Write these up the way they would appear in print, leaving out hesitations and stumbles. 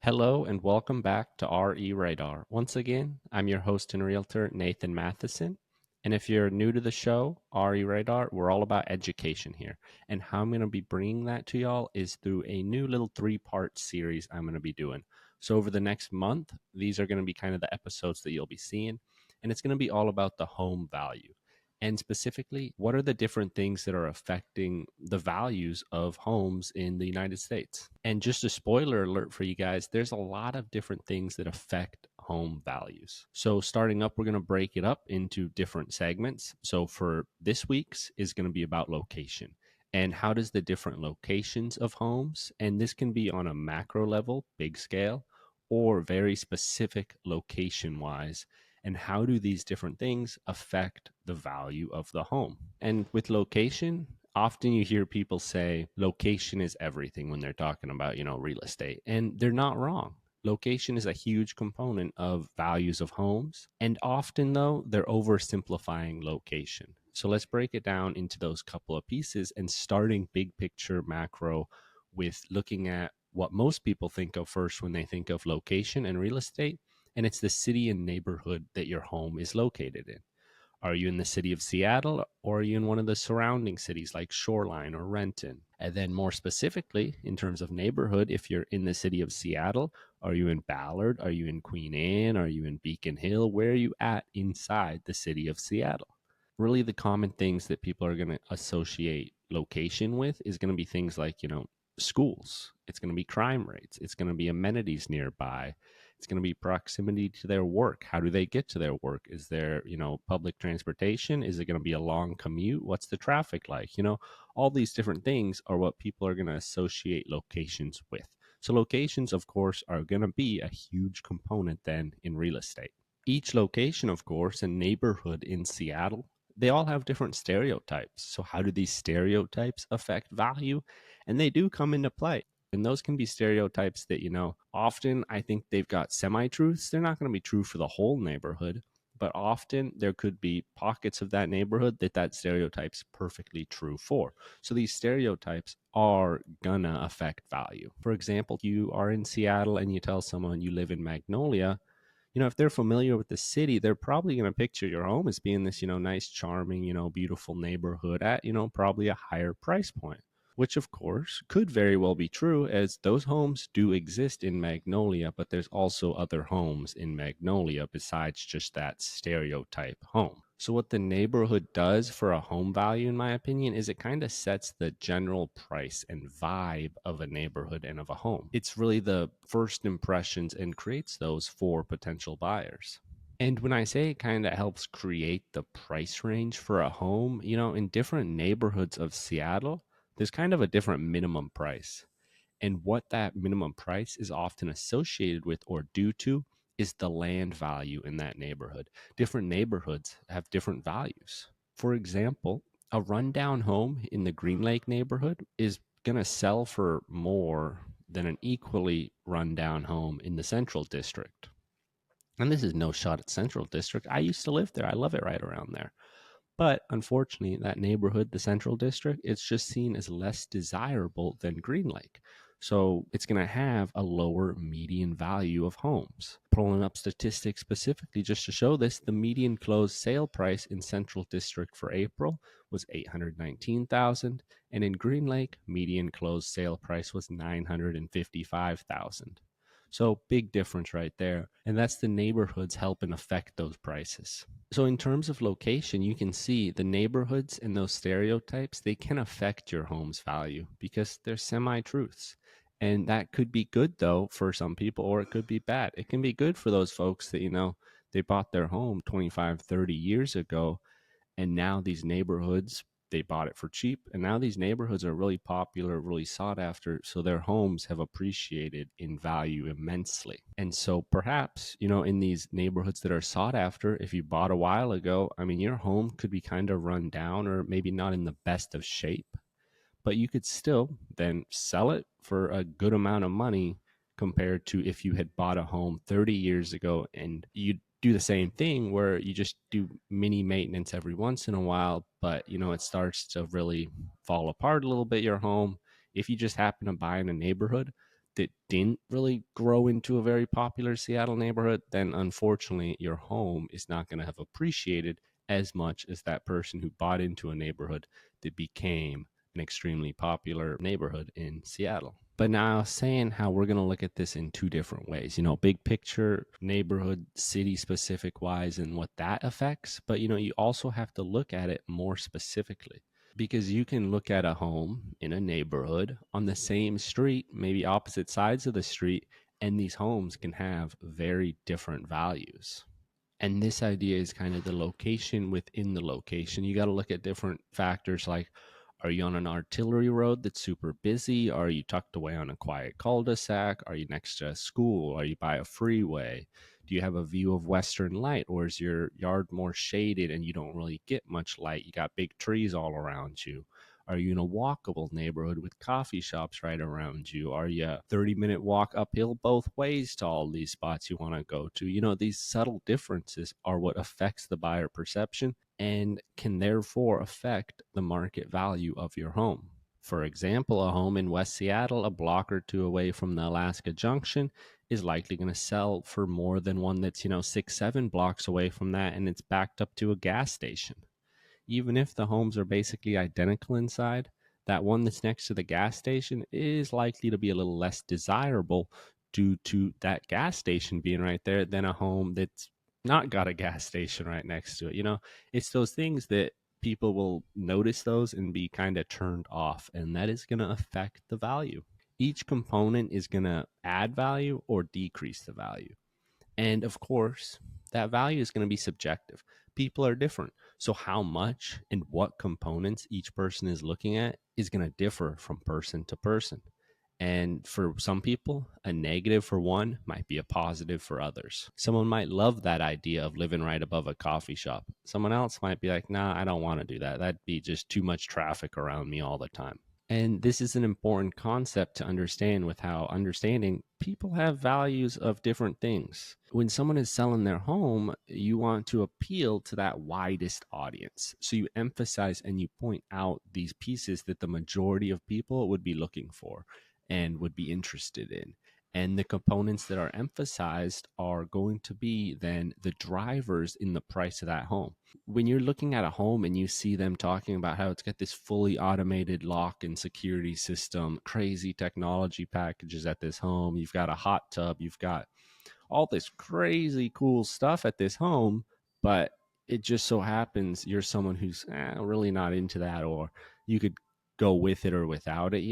Hello and welcome back to RE Radar. Once again, I'm your host and realtor, Nathan Mathisen. And if you're new to the show, RE Radar, we're all about education here. And how I'm going to be bringing that to y'all is through a new little three-part series I'm going to be doing. So over the next month, these are going to be kind of the episodes that you'll be seeing. And it's going to be all about the home value. And specifically, what are the different things that are affecting the values of homes in the United States? And just a spoiler alert for you guys, there's a lot of different things that affect home values. So, starting up, we're going to break it up into different segments. So, for this week's is going to be about location. And how does the different locations of homes, and this can be on a macro level, big scale, or very specific location wise, and how do these different things affect the value of the home? And with location, often you hear people say location is everything when they're talking about, real estate, and they're not wrong. Location is a huge component of values of homes, and often though they're oversimplifying location. So let's break it down into those couple of pieces and starting big picture macro with looking at what most people think of first when they think of location and real estate, and it's the city and neighborhood that your home is located in. Are you in the city of Seattle, or are you in one of the surrounding cities like Shoreline or Renton? And then, more specifically, in terms of neighborhood, if you're in the city of Seattle, are you in Ballard? Are you in Queen Anne? Are you in Beacon Hill? Where are you at inside the city of Seattle? Really, the common things that people are going to associate location with is going to be things like, schools. It's going to be crime rates. It's going to be amenities nearby. It's going to be proximity to their work. How do they get to their work? Is there, public transportation? Is it going to be a long commute? What's the traffic like? All these different things are what people are going to associate locations with. So locations, of course, are going to be a huge component then in real estate. Each location, of course, and neighborhood in Seattle, they all have different stereotypes. So how do these stereotypes affect value? And they do come into play. And those can be stereotypes that, often I think they've got semi truths. They're not going to be true for the whole neighborhood, but often there could be pockets of that neighborhood that stereotype's perfectly true for. So these stereotypes are gonna affect value. For example, you are in Seattle and you tell someone you live in Magnolia, if they're familiar with the city, they're probably going to picture your home as being this, nice, charming, beautiful neighborhood at, probably a higher price point, which of course could very well be true as those homes do exist in Magnolia, but there's also other homes in Magnolia besides just that stereotype home. So what the neighborhood does for a home value, in my opinion, is it kind of sets the general price and vibe of a neighborhood and of a home. It's really the first impressions and creates those for potential buyers. And when I say it kind of helps create the price range for a home, in different neighborhoods of Seattle, there's kind of a different minimum price. And what that minimum price is often associated with or due to is the land value in that neighborhood. Different neighborhoods have different values. For example, a rundown home in the Green Lake neighborhood is going to sell for more than an equally rundown home in the Central District. And this is no shot at Central District. I used to live there. I love it right around there. But unfortunately, that neighborhood, the Central District, it's just seen as less desirable than Green Lake. So it's going to have a lower median value of homes. Pulling up statistics specifically just to show this, the median closed sale price in Central District for April was $819,000, and in Green Lake, median closed sale price was $955,000. So big difference right there. And that's the neighborhoods helping affect those prices. So in terms of location, you can see the neighborhoods and those stereotypes, they can affect your home's value because they're semi-truths. And that could be good though for some people, or it could be bad. It can be good for those folks that, they bought their home 25, 30 years ago, and now these neighborhoods, they bought it for cheap, and now these neighborhoods are really popular, really sought after, so their homes have appreciated in value immensely. And so perhaps, in these neighborhoods that are sought after, if you bought a while ago, I mean, your home could be kind of run down or maybe not in the best of shape, but you could still then sell it for a good amount of money compared to if you had bought a home 30 years ago and you do the same thing where you just do mini maintenance every once in a while, but it starts to really fall apart a little bit, your home. If you just happen to buy in a neighborhood that didn't really grow into a very popular Seattle neighborhood, then unfortunately your home is not going to have appreciated as much as that person who bought into a neighborhood that became an extremely popular neighborhood in Seattle. But now saying how we're going to look at this in two different ways, big picture, neighborhood, city specific wise, and what that affects. But, you also have to look at it more specifically because you can look at a home in a neighborhood on the same street, maybe opposite sides of the street, and these homes can have very different values. And this idea is kind of the location within the location. You got to look at different factors like, are you on an artillery road that's super busy? Are you tucked away on a quiet cul-de-sac? Are you next to a school? Are you by a freeway? Do you have a view of western light, or is your yard more shaded and you don't really get much light? You got big trees all around you. Are you in a walkable neighborhood with coffee shops right around you? Are you a 30-minute walk uphill both ways to all these spots you want to go to? These subtle differences are what affects the buyer perception and can therefore affect the market value of your home. For example, a home in West Seattle, a block or two away from the Alaska Junction, is likely going to sell for more than one that's, 6, 7 blocks away from that and it's backed up to a gas station. Even if the homes are basically identical inside, that one that's next to the gas station is likely to be a little less desirable due to that gas station being right there than a home that's not got a gas station right next to it. It's those things that people will notice those and be kind of turned off, and that is going to affect the value. Each component is going to add value or decrease the value. And of course, that value is going to be subjective. People are different. So, how much and what components each person is looking at is going to differ from person to person. And for some people, a negative for one might be a positive for others. Someone might love that idea of living right above a coffee shop. Someone else might be like, nah, I don't want to do that. That'd be just too much traffic around me all the time. And this is an important concept to understand with how understanding people have values of different things. When someone is selling their home, you want to appeal to that widest audience. So you emphasize and you point out these pieces that the majority of people would be looking for and would be interested in. And the components that are emphasized are going to be then the drivers in the price of that home. When you're looking at a home and you see them talking about how it's got this fully automated lock and security system, crazy technology packages at this home, you've got a hot tub, you've got all this crazy cool stuff at this home, but it just so happens you're someone who's really not into that, or you could go with it or without it.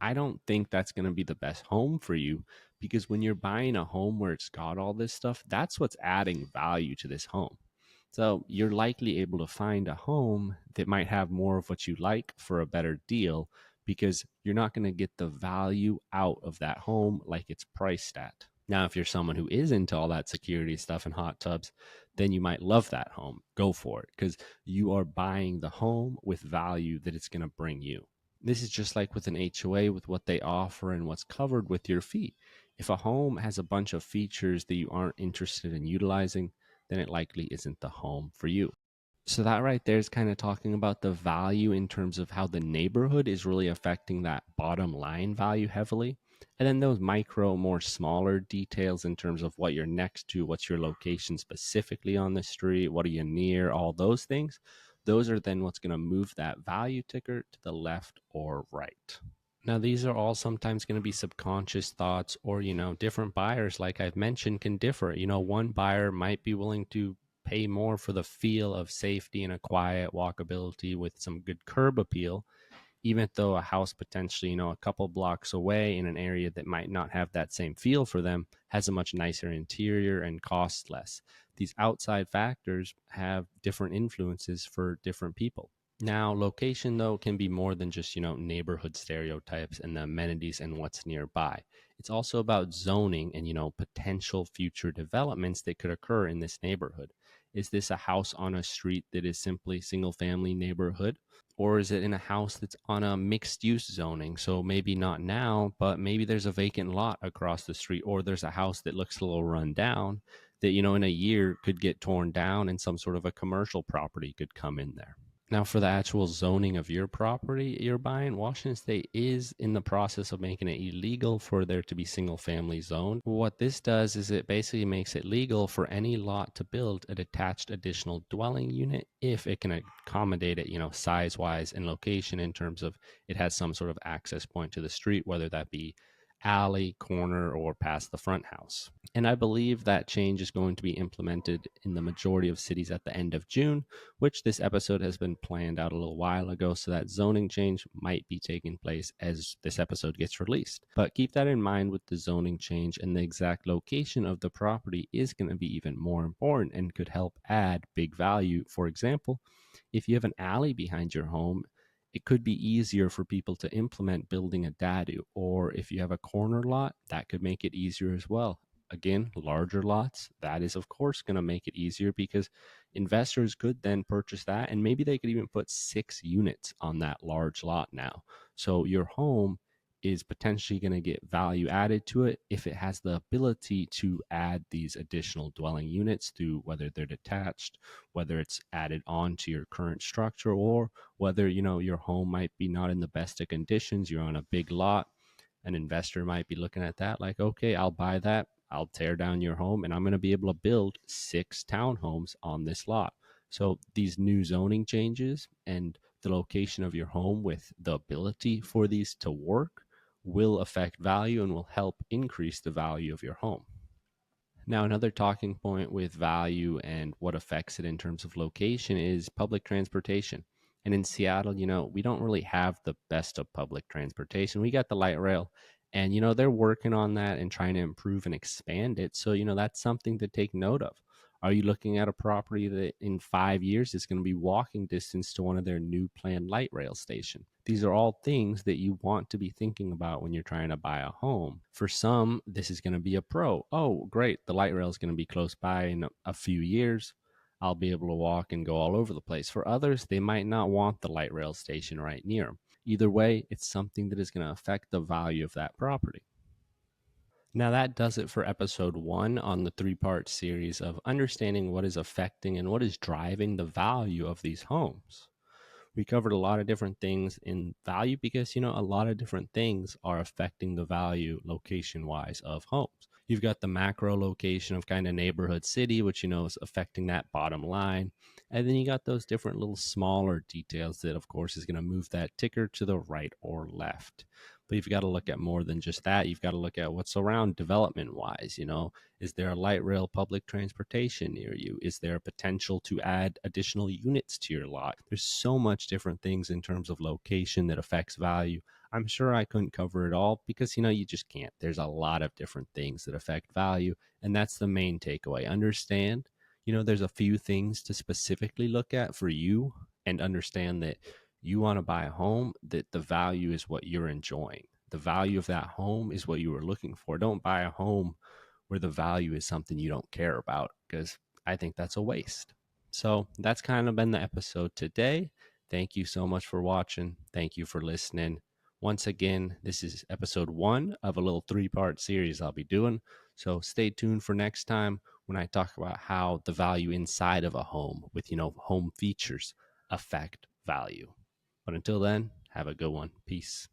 I don't think that's going to be the best home for you, because when you're buying a home where it's got all this stuff, that's what's adding value to this home. So you're likely able to find a home that might have more of what you like for a better deal, because you're not going to get the value out of that home like it's priced at. Now, if you're someone who is into all that security stuff and hot tubs, then you might love that home. Go for it, because you are buying the home with value that it's going to bring you. This is just like with an HOA, with what they offer and what's covered with your fee. If a home has a bunch of features that you aren't interested in utilizing, then it likely isn't the home for you. So that right there is kind of talking about the value in terms of how the neighborhood is really affecting that bottom line value heavily. And then those micro, more smaller details in terms of what you're next to, what's your location specifically on the street, what are you near, all those things. Those are then what's going to move that value ticker to the left or right. Now, these are all sometimes going to be subconscious thoughts, or, different buyers, like I've mentioned, can differ. One buyer might be willing to pay more for the feel of safety and a quiet walkability with some good curb appeal, even though a house potentially, a couple blocks away in an area that might not have that same feel for them has a much nicer interior and costs less. These outside factors have different influences for different people. Now, location, though, can be more than just, neighborhood stereotypes and the amenities and what's nearby. It's also about zoning and, potential future developments that could occur in this neighborhood. Is this a house on a street that is simply single family neighborhood? Or is it in a house that's on a mixed use zoning? So maybe not now, but maybe there's a vacant lot across the street, or there's a house that looks a little run down that, in a year could get torn down and some sort of a commercial property could come in there. Now, for the actual zoning of your property you're buying, Washington State is in the process of making it illegal for there to be single family zoned. What this does is it basically makes it legal for any lot to build a detached additional dwelling unit if it can accommodate it, size wise and location in terms of it has some sort of access point to the street, whether that be alley, corner, or past the front house. And I believe that change is going to be implemented in the majority of cities at the end of June, which this episode has been planned out a little while ago. So that zoning change might be taking place as this episode gets released. But keep that in mind with the zoning change, and the exact location of the property is going to be even more important and could help add big value. For example, if you have an alley behind your home, it could be easier for people to implement building a dadu. Or if you have a corner lot, that could make it easier as well. Again, larger lots, that is, of course, going to make it easier because investors could then purchase that, and maybe they could even put 6 units on that large lot now. So your home is potentially going to get value added to it if it has the ability to add these additional dwelling units through whether they're detached, whether it's added on to your current structure, or whether your home might be not in the best of conditions, you're on a big lot. An investor might be looking at that like, okay, I'll buy that, I'll tear down your home, and I'm going to be able to build 6 townhomes on this lot. So these new zoning changes and the location of your home with the ability for these to work will affect value and will help increase the value of your home. Now, another talking point with value and what affects it in terms of location is public transportation. And in Seattle, we don't really have the best of public transportation. We got the light rail, and, they're working on that and trying to improve and expand it. So, that's something to take note of. Are you looking at a property that in 5 years is going to be walking distance to one of their new planned light rail stations? These are all things that you want to be thinking about when you're trying to buy a home. For some, this is going to be a pro. Oh, great. The light rail is going to be close by in a few years. I'll be able to walk and go all over the place. For others, they might not want the light rail station right near them. Either way, it's something that is going to affect the value of that property. Now, that does it for episode 1 on the 3-part series of understanding what is affecting and what is driving the value of these homes. We covered a lot of different things in value because, a lot of different things are affecting the value location wise of homes. You've got the macro location of kind of neighborhood city, which, is affecting that bottom line. And then you got those different little smaller details that, of course, is going to move that ticker to the right or left. But you've got to look at more than just that. You've got to look at what's around development wise. Is there a light rail public transportation near you? Is there a potential to add additional units to your lot? There's so much different things in terms of location that affects value. I'm sure I couldn't cover it all because, you just can't. There's a lot of different things that affect value. And that's the main takeaway. Understand, there's a few things to specifically look at for you, and understand that you want to buy a home that the value is what you're enjoying. The value of that home is what you were looking for. Don't buy a home where the value is something you don't care about, because I think that's a waste. So that's kind of been the episode today. Thank you so much for watching. Thank you for listening. Once again, this is episode 1 of a little 3-part series I'll be doing. So stay tuned for next time when I talk about how the value inside of a home with, home features affect value. But until then, have a good one. Peace.